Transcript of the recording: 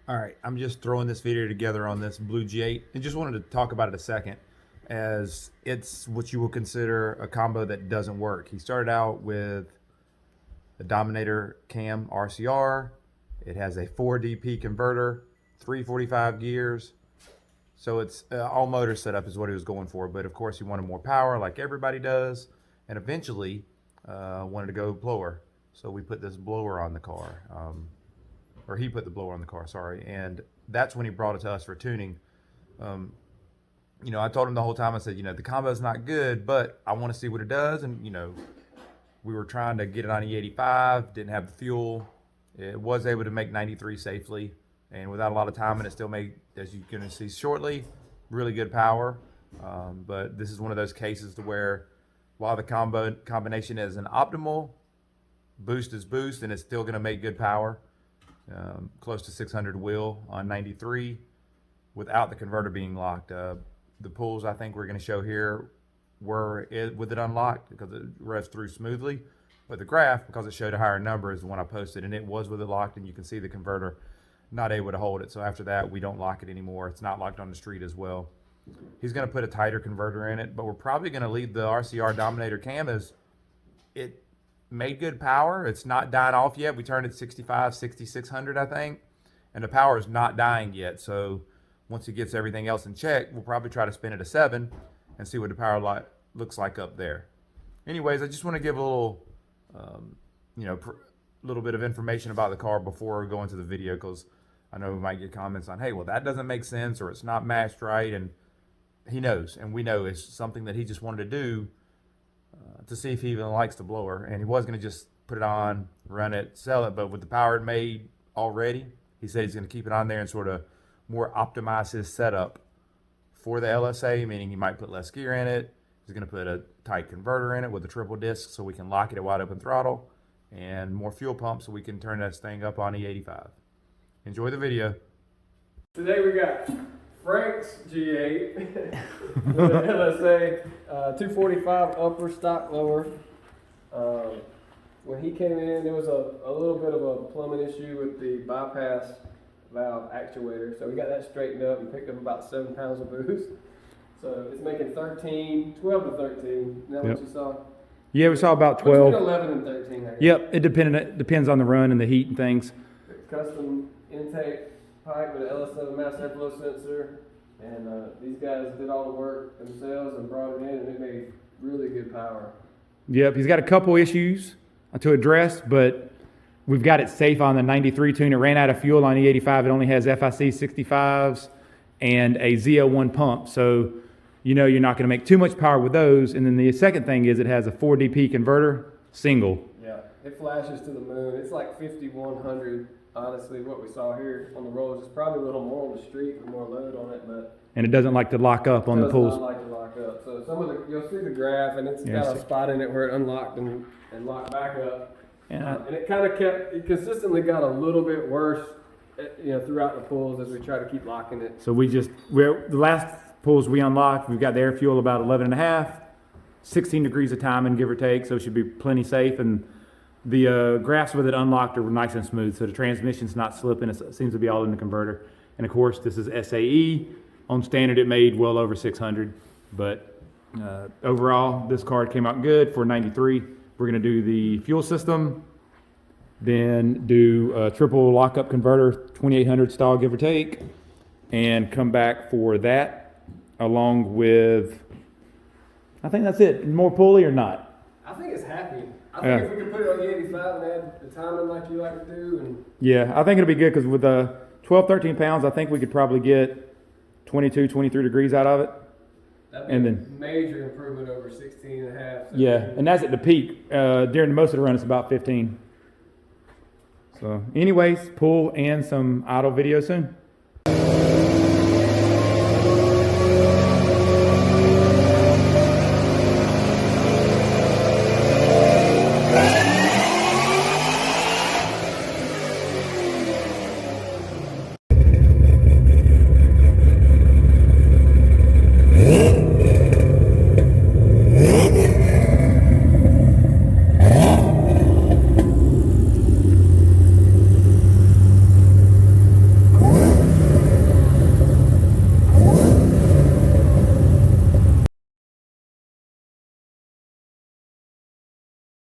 All right, I'm just throwing this video together on this Blue G8 and just wanted to talk about it a second, as it's what you would consider a combo that doesn't work. He started out with a Dominator cam RCR. It has a 4DP converter, 345 gears. So it's all motor setup is what he was going for. But of course he wanted more power like everybody does. And eventually wanted to go blower. So we put this blower on the car. Or he put the blower on the car, sorry. And that's when he brought it to us for tuning. You know, I told him the whole time, I said, you know, the combo's not good, but I want to see what it does. And, you know, we were trying to get it on E85, didn't have the fuel. It was able to make 93 safely. And without a lot of time, and it still made, as you're going to see shortly, really good power. But this is one of those cases to where, while the combination isn't optimal, boost is boost, and it's still going to make good power. Close to 600 wheel on 93 without the converter being locked. The pulls I think we're going to show here were with it unlocked because it revs through smoothly. But the graph, because it showed a higher number, is the one I posted, and it was with it locked, and you can see the converter not able to hold it. So after that, we don't lock it anymore. It's not locked on the street as well. He's going to put a tighter converter in it, but we're probably going to leave the RCR Dominator cam as it made good power. It's not dying off yet. We turned it 65, 6600, I think, and the power is not dying yet. So once he gets everything else in check, we'll probably try to spin it a 7 and see what the power light looks like up there. Anyways, I just want to give a little, you know, little bit of information about the car before we go into the video, because I know we might get comments on, hey, well, that doesn't make sense, or it's not matched right, and he knows, and we know it's something that he just wanted to do to see if he even likes the blower. And he was going to just put it on, run it, sell it, but with the power it made already, he said he's going to keep it on there and sort of more optimize his setup for the LSA, meaning he might put less gear in it. He's going to put a tight converter in it with a triple disc so we can lock it at wide open throttle, and more fuel pump so we can turn this thing up on E85. Enjoy the video. Today we got Frank's G8 with an LSA 245 upper stock lower. When he came in, there was a little bit of a plumbing issue with the bypass valve actuator. So we got that straightened up and picked up about 7 pounds of boost. So it's making 12 to 13. Is that what you saw? Yeah, we saw about 12. Between 11 and 13. I guess. Yep, it depends on the run and the heat and things. Custom intake pipe with an LSA mass airflow sensor, and these guys did all the work themselves and brought it in, and it made really good power. Yep, he's got a couple issues to address, but we've got it safe on the 93 tune. It ran out of fuel on E85. It only has FIC 65s and a Z01 pump, so you know you're not going to make too much power with those. And then the second thing is it has a 4DP converter, single. Yeah, it flashes to the moon. It's like 5100. Honestly, what we saw here on the roads is probably a little more on the street with more load on it, but and it doesn't like to lock up on the pulls. It does not like to lock up. So some of the, you'll see the graph, and it's got a spot in it where it unlocked and locked back up. And it kind of it consistently got a little bit worse, you know, throughout the pulls as we try to keep locking it. So the last pulls we unlocked, we've got the air fuel about 11.5, 16 degrees of timing, give or take, so it should be plenty safe. And the graphs with it unlocked are nice and smooth, so the transmission's not slipping. It seems to be all in the converter. And of course, this is SAE. On standard, it made well over 600. But overall, this card came out good for 93. We're going to do the fuel system, then do a triple lockup converter, 2800 style, give or take, and come back for that, along with, I think that's it. More pulley or not? I think it's happy. I think if we could put it on the 85 and add the timing like you like to do. And yeah, I think it'll be good because with 12, 13 pounds, I think we could probably get 22, 23 degrees out of it. That'd be a major improvement over 16 and a half. 17. Yeah, and that's at the peak. During most of the run, it's about 15. So anyways, pull and some idle video soon.